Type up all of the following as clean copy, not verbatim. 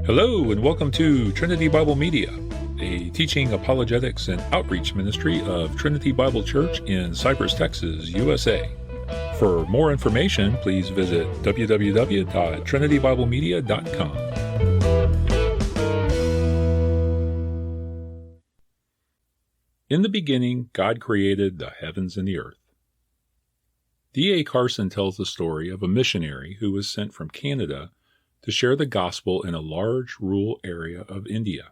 Hello and welcome to Trinity Bible Media, a teaching, apologetics, and outreach ministry of Trinity Bible Church in Cypress, Texas, USA. For more information, please visit www.trinitybiblemedia.com. In the beginning, God created the heavens and the earth. D.A. Carson tells the story of a missionary who was sent from Canada to share the gospel in a large rural area of India.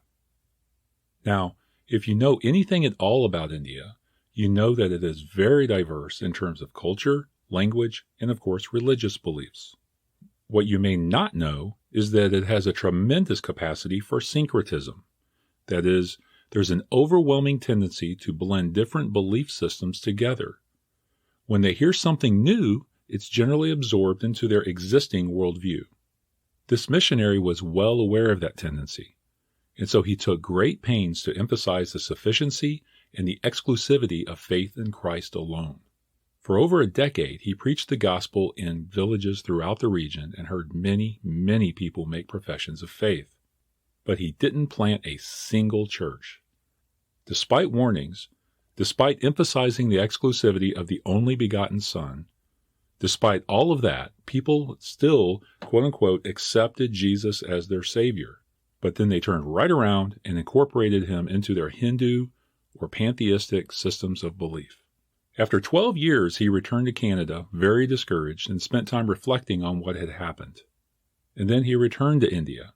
Now, if you know anything at all about India, you know that it is very diverse in terms of culture, language, and of course religious beliefs. What you may not know is that it has a tremendous capacity for syncretism. That is, there's an overwhelming tendency to blend different belief systems together. When they hear something new, it's generally absorbed into their existing worldview. This missionary was well aware of that tendency, and so he took great pains to emphasize the sufficiency and the exclusivity of faith in Christ alone. For over a decade, he preached the gospel in villages throughout the region and heard many, many people make professions of faith. But he didn't plant a single church. Despite warnings, despite emphasizing the exclusivity of the only begotten Son, despite all of that, people still, quote-unquote, accepted Jesus as their Savior. But then they turned right around and incorporated him into their Hindu or pantheistic systems of belief. After 12 years, he returned to Canada, very discouraged, and spent time reflecting on what had happened. And then he returned to India.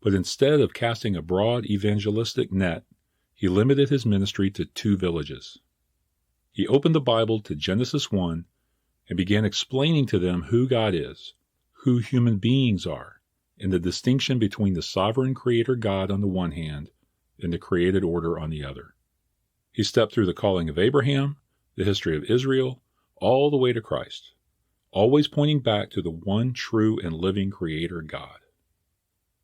But instead of casting a broad evangelistic net, he limited his ministry to 2 villages. He opened the Bible to Genesis 1 and began explaining to them who God is, who human beings are, and the distinction between the sovereign creator God on the one hand and the created order on the other. He stepped through the calling of Abraham, the history of Israel, all the way to Christ, always pointing back to the one true and living creator God.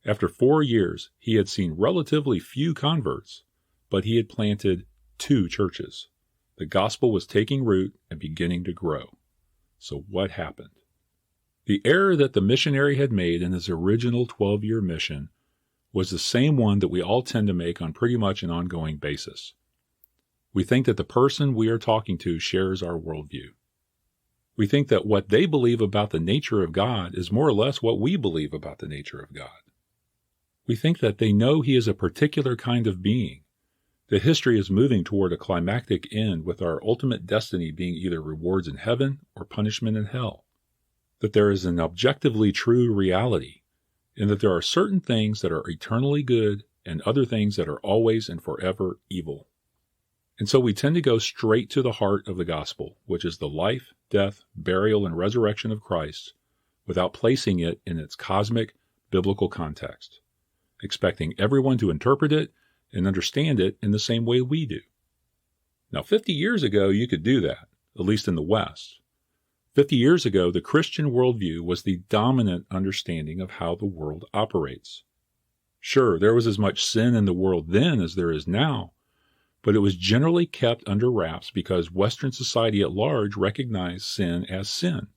After 4 years, he had seen relatively few converts, but he had planted 2 churches. The gospel was taking root and beginning to grow. So what happened? The error that the missionary had made in his original 12-year mission was the same one that we all tend to make on pretty much an ongoing basis. We think that the person we are talking to shares our worldview. We think that what they believe about the nature of God is more or less what we believe about the nature of God. We think that they know he is a particular kind of being, that history is moving toward a climactic end with our ultimate destiny being either rewards in heaven or punishment in hell, that there is an objectively true reality, and that there are certain things that are eternally good and other things that are always and forever evil. And so we tend to go straight to the heart of the gospel, which is the life, death, burial, and resurrection of Christ, without placing it in its cosmic, biblical context, expecting everyone to interpret it and understand it in the same way we do. Now, 50 years ago, you could do that, at least in the West. 50 years ago, the Christian worldview was the dominant understanding of how the world operates. Sure, there was as much sin in the world then as there is now, but it was generally kept under wraps because Western society at large recognized sin as sin.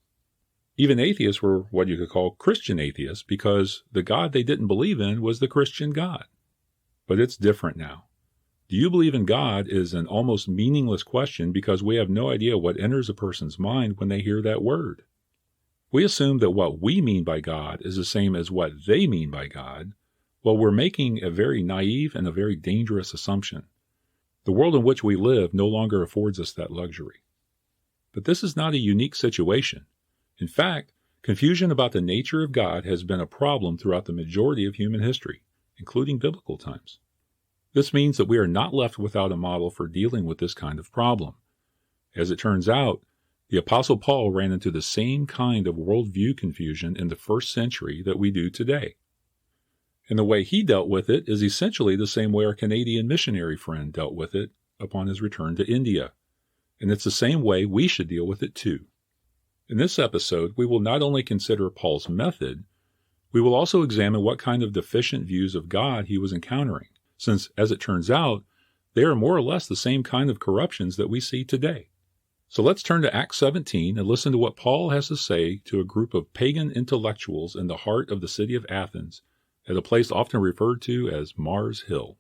Even atheists were what you could call Christian atheists because the God they didn't believe in was the Christian God. But it's different now. Do you believe in God is an almost meaningless question because we have no idea what enters a person's mind when they hear that word. We assume that what we mean by God is the same as what they mean by God, while we're making a very naive and a very dangerous assumption. The world in which we live no longer affords us that luxury. But this is not a unique situation. In fact, confusion about the nature of God has been a problem throughout the majority of human history, including biblical times. This means that we are not left without a model for dealing with this kind of problem. As it turns out, the Apostle Paul ran into the same kind of worldview confusion in the first century that we do today. And the way he dealt with it is essentially the same way our Canadian missionary friend dealt with it upon his return to India. And it's the same way we should deal with it too. In this episode, we will not only consider Paul's method, we will also examine what kind of deficient views of God he was encountering, since, as it turns out, they are more or less the same kind of corruptions that we see today. So let's turn to Acts 17 and listen to what Paul has to say to a group of pagan intellectuals in the heart of the city of Athens at a place often referred to as Mars Hill.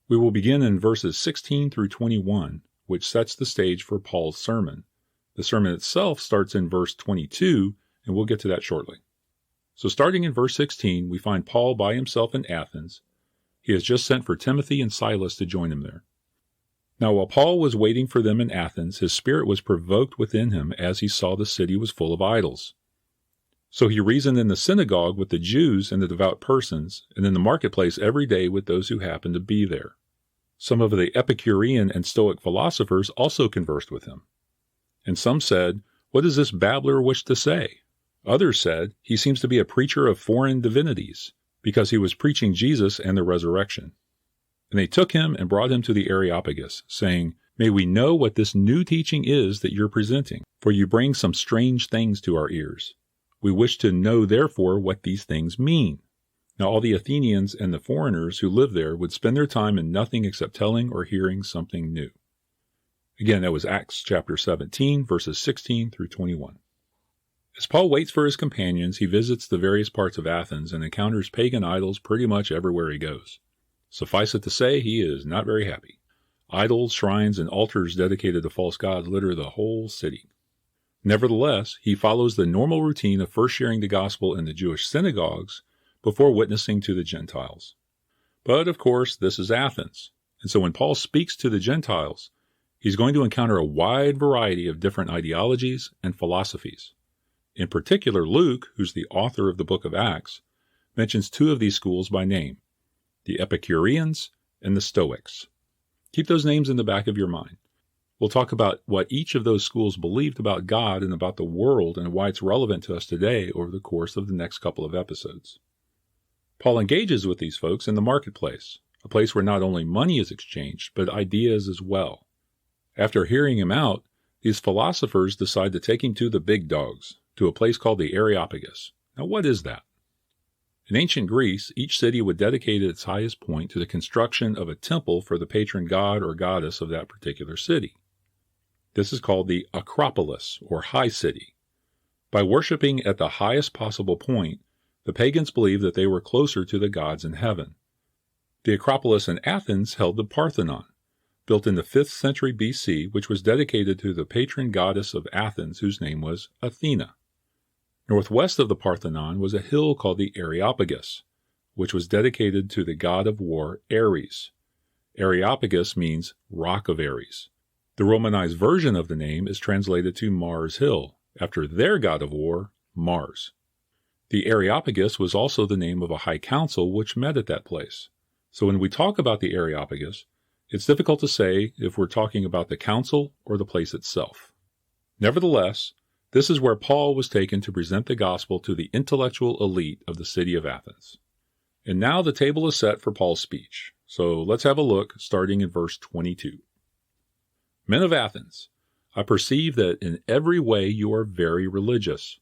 We will begin in verses 16 through 21, which sets the stage for Paul's sermon. The sermon itself starts in verse 22, and we'll get to that shortly. So starting in verse 16, we find Paul by himself in Athens. He has just sent for Timothy and Silas to join him there. Now while Paul was waiting for them in Athens, his spirit was provoked within him as he saw the city was full of idols. So he reasoned in the synagogue with the Jews and the devout persons, and in the marketplace every day with those who happened to be there. Some of the Epicurean and Stoic philosophers also conversed with him. And some said, "What does this babbler wish to say?" Others said, "He seems to be a preacher of foreign divinities, because he was preaching Jesus and the resurrection." And they took him and brought him to the Areopagus, saying, "May we know what this new teaching is that you're presenting, for you bring some strange things to our ears. We wish to know therefore what these things mean." Now all the Athenians and the foreigners who lived there would spend their time in nothing except telling or hearing something new. Again, that was Acts chapter 17, verses 16 through 21. As Paul waits for his companions, he visits the various parts of Athens and encounters pagan idols pretty much everywhere he goes. Suffice it to say, he is not very happy. Idols, shrines, and altars dedicated to false gods litter the whole city. Nevertheless, he follows the normal routine of first sharing the gospel in the Jewish synagogues before witnessing to the Gentiles. But, of course, this is Athens, and so when Paul speaks to the Gentiles, he's going to encounter a wide variety of different ideologies and philosophies. In particular, Luke, who's the author of the book of Acts, mentions two of these schools by name, the Epicureans and the Stoics. Keep those names in the back of your mind. We'll talk about what each of those schools believed about God and about the world and why it's relevant to us today over the course of the next couple of episodes. Paul engages with these folks in the marketplace, a place where not only money is exchanged, but ideas as well. After hearing him out, these philosophers decide to take him to the big dogs, to a place called the Areopagus. Now, what is that? In ancient Greece, each city would dedicate its highest point to the construction of a temple for the patron god or goddess of that particular city. This is called the Acropolis, or High City. By worshiping at the highest possible point, the pagans believed that they were closer to the gods in heaven. The Acropolis in Athens held the Parthenon, built in the 5th century BC, which was dedicated to the patron goddess of Athens, whose name was Athena. Northwest of the Parthenon was a hill called the Areopagus, which was dedicated to the god of war Ares. Areopagus means Rock of Ares. The Romanized version of the name is translated to Mars Hill, after their god of war, Mars. The Areopagus was also the name of a high council which met at that place. So when we talk about the Areopagus, it's difficult to say if we're talking about the council or the place itself. Nevertheless, this is where Paul was taken to present the gospel to the intellectual elite of the city of Athens. And now the table is set for Paul's speech. So let's have a look, starting in verse 22. Men of Athens, I perceive that in every way you are very religious.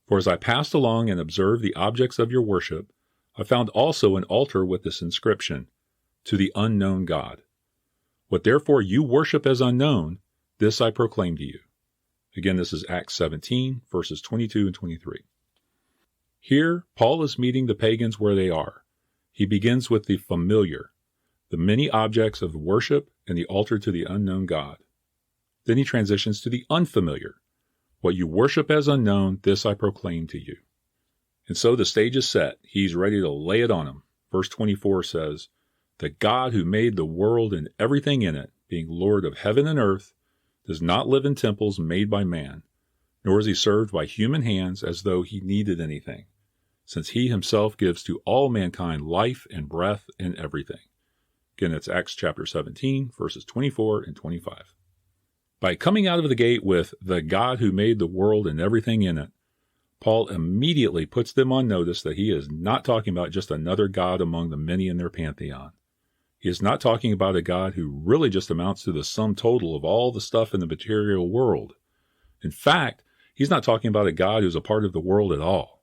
For as I passed along and observed the objects of your worship, I found also an altar with this inscription, To the unknown God. What therefore you worship as unknown, this I proclaim to you. Again, this is Acts 17, verses 22 and 23. Here, Paul is meeting the pagans where they are. He begins with the familiar, the many objects of worship and the altar to the unknown God. Then he transitions to the unfamiliar. What you worship as unknown, this I proclaim to you. And so the stage is set. He's ready to lay it on them. Verse 24 says, The God who made the world and everything in it, being Lord of heaven and earth, does not live in temples made by man, nor is he served by human hands as though he needed anything, since he himself gives to all mankind life and breath and everything. Again, that's Acts chapter 17, verses 24 and 25. By coming out of the gate with the God who made the world and everything in it, Paul immediately puts them on notice that he is not talking about just another God among the many in their pantheon. He is not talking about a God who really just amounts to the sum total of all the stuff in the material world. In fact, he's not talking about a God who's a part of the world at all.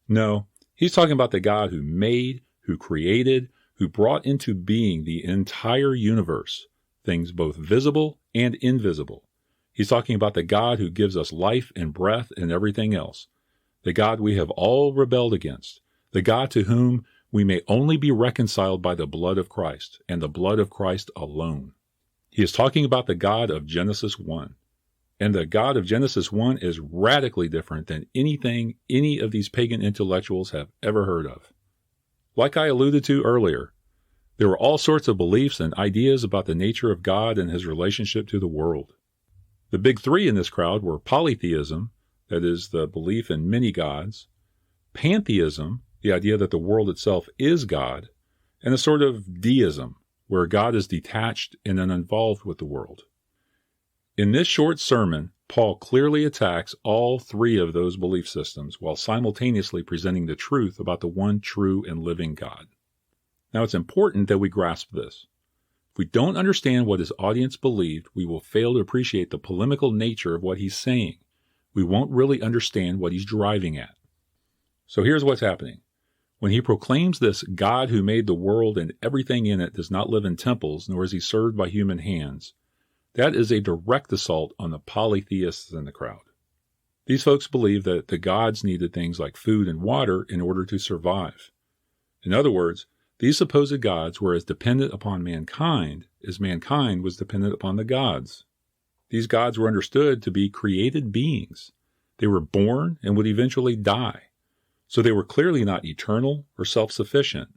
No, he's talking about the God who made, who created, who brought into being the entire universe, things both visible and invisible. He's talking about the God who gives us life and breath and everything else, the God we have all rebelled against, the God to whom we may only be reconciled by the blood of Christ, and the blood of Christ alone. He is talking about the God of Genesis 1. And the God of Genesis 1 is radically different than anything any of these pagan intellectuals have ever heard of. Like I alluded to earlier, there were all sorts of beliefs and ideas about the nature of God and his relationship to the world. The big three in this crowd were polytheism, that is, the belief in many gods, pantheism, the idea that the world itself is God, and a sort of deism, where God is detached and uninvolved with the world. In this short sermon, Paul clearly attacks all three of those belief systems while simultaneously presenting the truth about the one true and living God. Now, it's important that we grasp this. If we don't understand what his audience believed, we will fail to appreciate the polemical nature of what he's saying. We won't really understand what he's driving at. So here's what's happening. When he proclaims this God who made the world and everything in it does not live in temples, nor is he served by human hands, that is a direct assault on the polytheists in the crowd. These folks believe that the gods needed things like food and water in order to survive. In other words, these supposed gods were as dependent upon mankind as mankind was dependent upon the gods. These gods were understood to be created beings. They were born and would eventually die. So they were clearly not eternal or self-sufficient.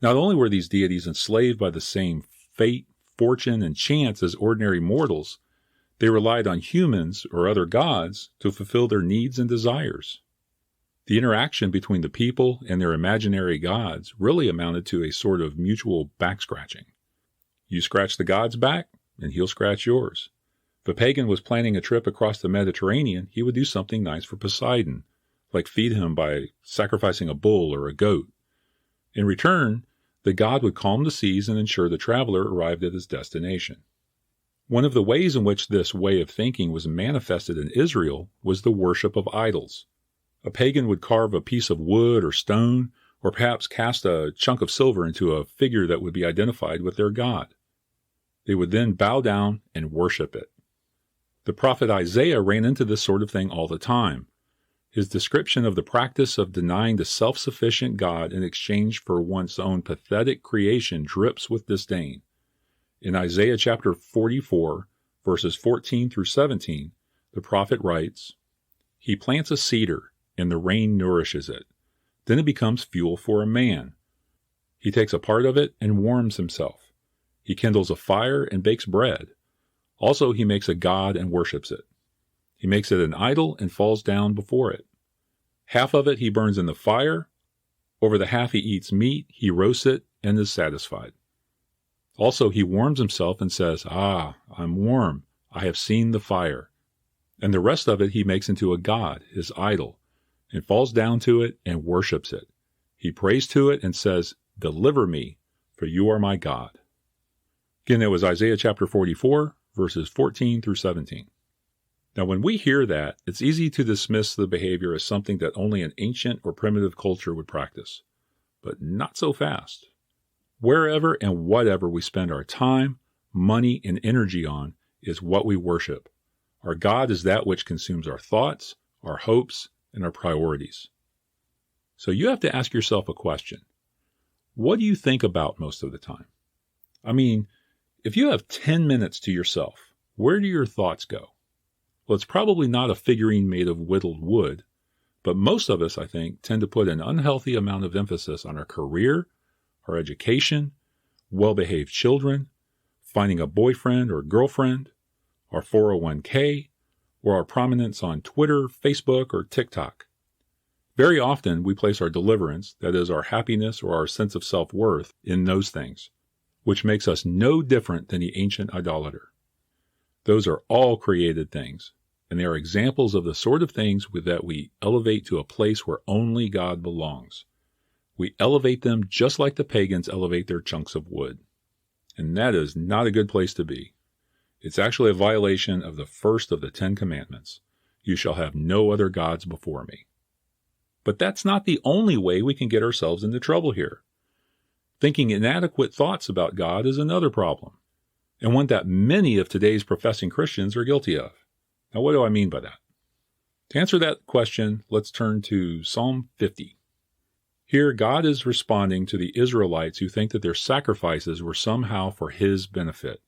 Not only were these deities enslaved by the same fate, fortune, and chance as ordinary mortals, they relied on humans or other gods to fulfill their needs and desires. The interaction between the people and their imaginary gods really amounted to a sort of mutual back-scratching. You scratch the god's back, and he'll scratch yours. If a pagan was planning a trip across the Mediterranean, he would do something nice for Poseidon, like feed him by sacrificing a bull or a goat. In return, the god would calm the seas and ensure the traveler arrived at his destination. One of the ways in which this way of thinking was manifested in Israel was the worship of idols. A pagan would carve a piece of wood or stone, or perhaps cast a chunk of silver into a figure that would be identified with their god. They would then bow down and worship it. The prophet Isaiah ran into this sort of thing all the time. His description of the practice of denying the self-sufficient God in exchange for one's own pathetic creation drips with disdain. In Isaiah chapter 44, verses 14 through 17, the prophet writes, "He plants a cedar, and the rain nourishes it. Then it becomes fuel for a man. He takes a part of it and warms himself. He kindles a fire and bakes bread. Also he makes a god and worships it. He makes it an idol and falls down before it. Half of it he burns in the fire. Over the half he eats meat, he roasts it, and is satisfied. Also he warms himself and says, 'Ah, I'm warm. I have seen the fire.' And the rest of it he makes into a god, his idol, and falls down to it and worships it. He prays to it and says, 'Deliver me, for you are my God.'" Again, that was Isaiah chapter 44, verses 14 through 17. Now, when we hear that, it's easy to dismiss the behavior as something that only an ancient or primitive culture would practice. But not so fast. Wherever and whatever we spend our time, money, and energy on is what we worship. Our God is that which consumes our thoughts, our hopes, and our priorities. So you have to ask yourself a question. What do you think about most of the time? I mean, if you have 10 minutes to yourself, where do your thoughts go? Well, it's probably not a figurine made of whittled wood, but most of us, I think, tend to put an unhealthy amount of emphasis on our career, our education, well-behaved children, finding a boyfriend or girlfriend, our 401k, or our prominence on Twitter, Facebook, or TikTok. Very often, we place our deliverance, that is, our happiness or our sense of self-worth, in those things, which makes us no different than the ancient idolater. Those are all created things, and they are examples of the sort of things that we elevate to a place where only God belongs. We elevate them just like the pagans elevate their chunks of wood. And that is not a good place to be. It's actually a violation of the first of the 10 Commandments. You shall have no other gods before me. But that's not the only way we can get ourselves into trouble here. Thinking inadequate thoughts about God is another problem, and one that many of today's professing Christians are guilty of. Now, what do I mean by that? To answer that question, let's turn to Psalm 50. Here, God is responding to the Israelites who think that their sacrifices were somehow for His benefit,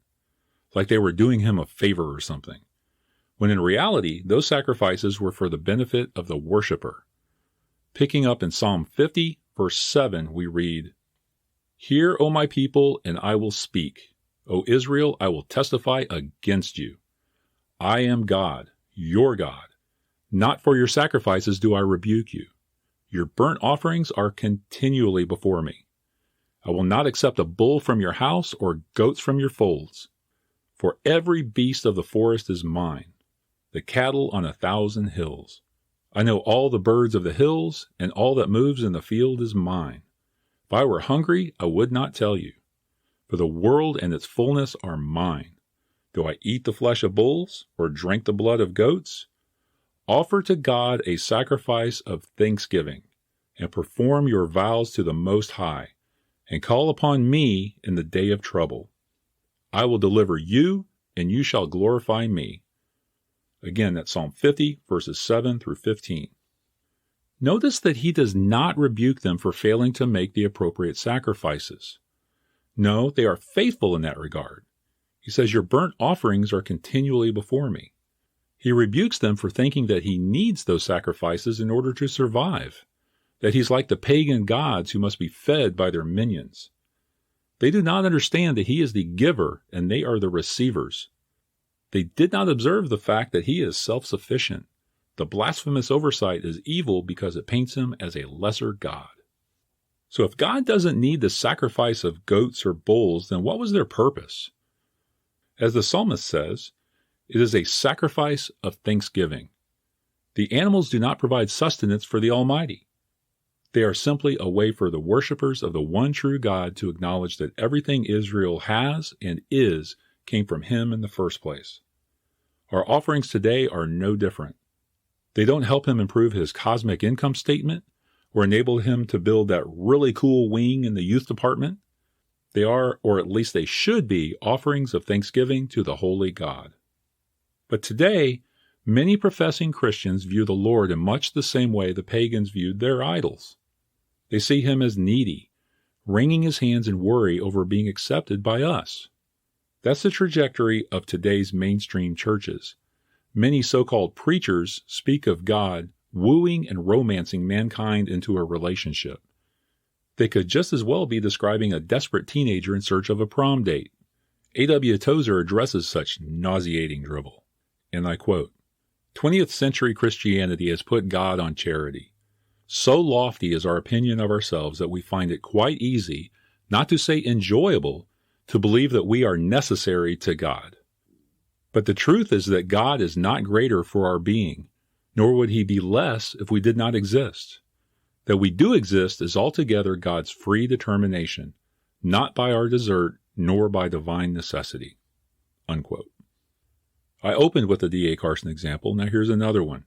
like they were doing Him a favor or something, when in reality, those sacrifices were for the benefit of the worshiper. Picking up in Psalm 50, verse 7, we read, "Hear, O my people, and I will speak. O Israel, I will testify against you. I am God, your God. Not for your sacrifices do I rebuke you. Your burnt offerings are continually before me. I will not accept a bull from your house or goats from your folds. For every beast of the forest is mine, the cattle on 1,000 hills. I know all the birds of the hills, and all that moves in the field is mine. If I were hungry, I would not tell you. For the world and its fullness are mine. Do I eat the flesh of bulls, or drink the blood of goats? Offer to God a sacrifice of thanksgiving, and perform your vows to the Most High, and call upon me in the day of trouble. I will deliver you, and you shall glorify me." Again, that's Psalm 50, verses 7 through 15. Notice that he does not rebuke them for failing to make the appropriate sacrifices. No, they are faithful in that regard. He says, "Your burnt offerings are continually before me." He rebukes them for thinking that he needs those sacrifices in order to survive, that he's like the pagan gods who must be fed by their minions. They do not understand that he is the giver and they are the receivers. They did not observe the fact that he is self-sufficient. The blasphemous oversight is evil because it paints him as a lesser God. So if God doesn't need the sacrifice of goats or bulls, then what was their purpose? As the psalmist says, it is a sacrifice of thanksgiving. The animals do not provide sustenance for the Almighty. They are simply a way for the worshipers of the one true God to acknowledge that everything Israel has and is came from Him in the first place. Our offerings today are no different. They don't help Him improve His cosmic income statement or enable Him to build that really cool wing in the youth department. They are, or at least they should be, offerings of thanksgiving to the holy God. But today, many professing Christians view the Lord in much the same way the pagans viewed their idols. They see Him as needy, wringing His hands in worry over being accepted by us. That's the trajectory of today's mainstream churches. Many so-called preachers speak of God wooing and romancing mankind into a relationship. They could just as well be describing a desperate teenager in search of a prom date. A.W. Tozer addresses such nauseating drivel, and I quote, "20th century Christianity has put God on charity. So lofty is our opinion of ourselves that we find it quite easy, not to say enjoyable, to believe that we are necessary to God. But the truth is that God is not greater for our being, nor would He be less if we did not exist. That we do exist is altogether God's free determination, not by our desert nor by divine necessity." Unquote. I opened with the D.A. Carson example. Now here's another one.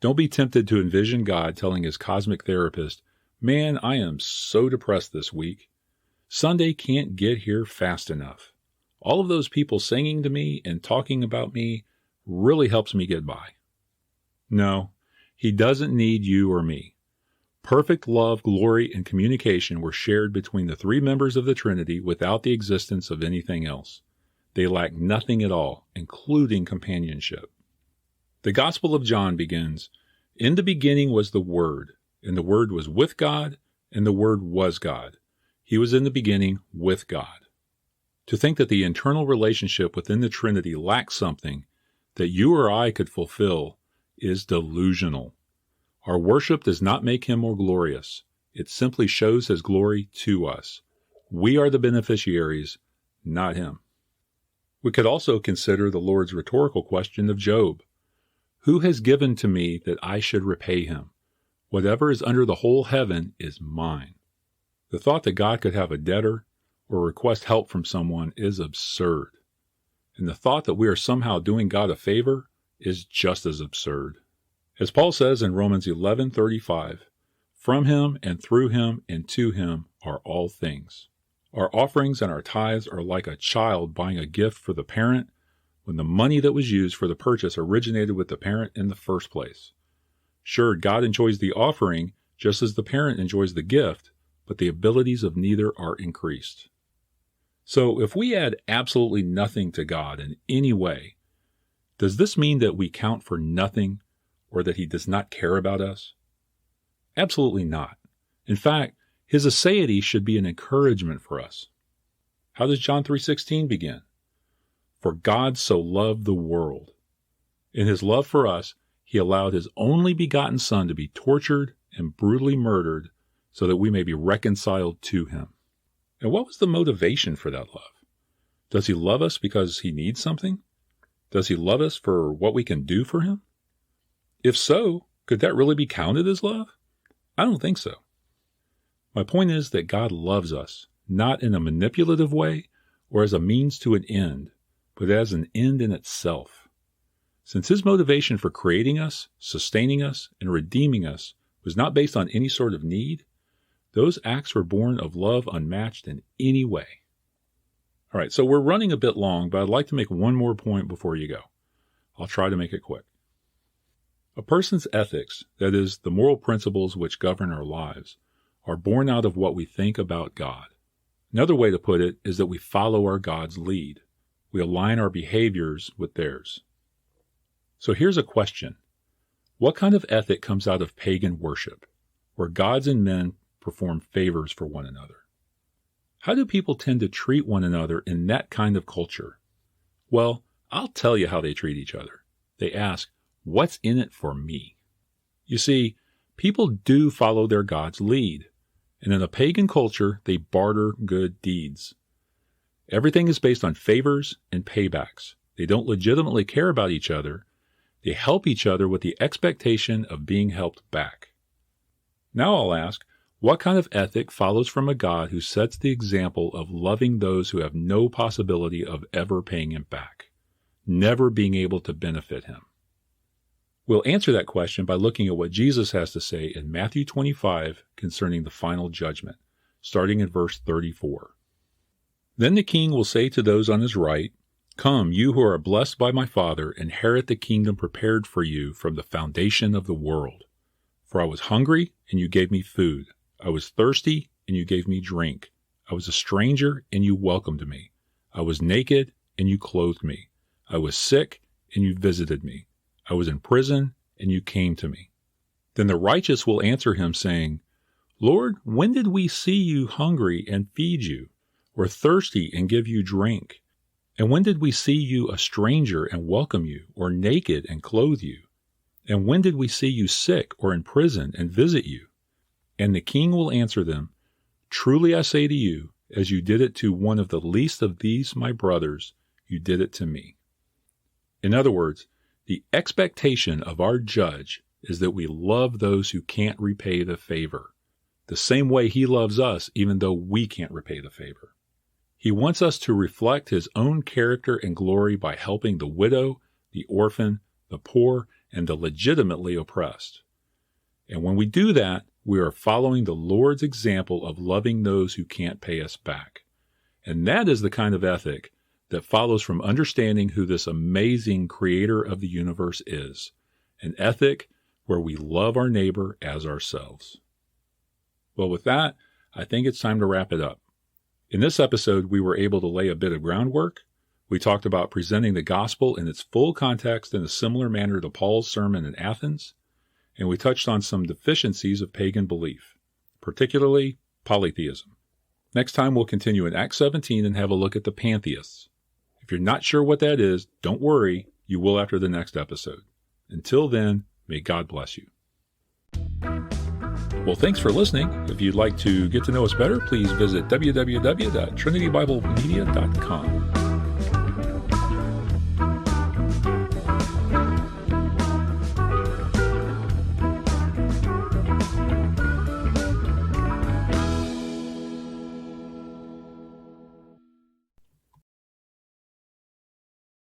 Don't be tempted to envision God telling his cosmic therapist, "Man, I am so depressed this week. Sunday can't get here fast enough. All of those people singing to me and talking about me really helps me get by." No, He doesn't need you or me. Perfect love, glory, and communication were shared between the three members of the Trinity without the existence of anything else. They lack nothing at all, including companionship. The Gospel of John begins, "In the beginning was the Word, and the Word was with God, and the Word was God. He was in the beginning with God." To think that the internal relationship within the Trinity lacks something that you or I could fulfill is delusional. Our worship does not make Him more glorious. It simply shows His glory to us. We are the beneficiaries, not Him. We could also consider the Lord's rhetorical question of Job. "Who has given to me that I should repay him? Whatever is under the whole heaven is mine." The thought that God could have a debtor or request help from someone is absurd. And the thought that we are somehow doing God a favor is just as absurd. As Paul says in Romans 11:35, "From Him and through Him and to Him are all things." Our offerings and our tithes are like a child buying a gift for the parent when the money that was used for the purchase originated with the parent in the first place. Sure, God enjoys the offering, just as the parent enjoys the gift, but the abilities of neither are increased. So if we add absolutely nothing to God in any way, does this mean that we count for nothing or that he does not care about us? Absolutely not. In fact, his aseity should be an encouragement for us. How does John 3:16 begin? For God so loved the world. In his love for us, he allowed his only begotten Son to be tortured and brutally murdered so that we may be reconciled to him. And what was the motivation for that love? Does he love us because he needs something? Does he love us for what we can do for him? If so, could that really be counted as love? I don't think so. My point is that God loves us, not in a manipulative way or as a means to an end, but as an end in itself. Since his motivation for creating us, sustaining us, and redeeming us was not based on any sort of need, those acts were born of love unmatched in any way. All right, so we're running a bit long, but I'd like to make one more point before you go. I'll try to make it quick. A person's ethics, that is, the moral principles which govern our lives, are born out of what we think about God. Another way to put it is that we follow our God's lead. We align our behaviors with theirs. So here's a question. What kind of ethic comes out of pagan worship, where gods and men perform favors for one another? How do people tend to treat one another in that kind of culture? Well, I'll tell you how they treat each other. They ask, what's in it for me? You see, people do follow their God's lead, and in a pagan culture, they barter good deeds. Everything is based on favors and paybacks. They don't legitimately care about each other. They help each other with the expectation of being helped back. Now I'll ask, what kind of ethic follows from a God who sets the example of loving those who have no possibility of ever paying him back, never being able to benefit him? We'll answer that question by looking at what Jesus has to say in Matthew 25 concerning the final judgment, starting in verse 34. Then the king will say to those on his right, Come, you who are blessed by my Father, inherit the kingdom prepared for you from the foundation of the world. For I was hungry, and you gave me food. I was thirsty, and you gave me drink. I was a stranger, and you welcomed me. I was naked, and you clothed me. I was sick, and you visited me. I was in prison, and you came to me. Then the righteous will answer him, saying, Lord, when did we see you hungry and feed you, or thirsty and give you drink? And when did we see you a stranger and welcome you, or naked and clothe you? And when did we see you sick or in prison and visit you? And the king will answer them, Truly I say to you, as you did it to one of the least of these my brothers, you did it to me. In other words, the expectation of our judge is that we love those who can't repay the favor, the same way he loves us even though we can't repay the favor. He wants us to reflect his own character and glory by helping the widow, the orphan, the poor, and the legitimately oppressed. And when we do that, we are following the Lord's example of loving those who can't pay us back. And that is the kind of ethic that follows from understanding who this amazing creator of the universe is, an ethic where we love our neighbor as ourselves. Well, with that, I think it's time to wrap it up. In this episode, we were able to lay a bit of groundwork. We talked about presenting the gospel in its full context in a similar manner to Paul's sermon in Athens, and we touched on some deficiencies of pagan belief, particularly polytheism. Next time, we'll continue in Acts 17 and have a look at the pantheists. If you're not sure what that is, don't worry, you will after the next episode. Until then, may God bless you. Well, thanks for listening. If you'd like to get to know us better, please visit www.trinitybiblemedia.com.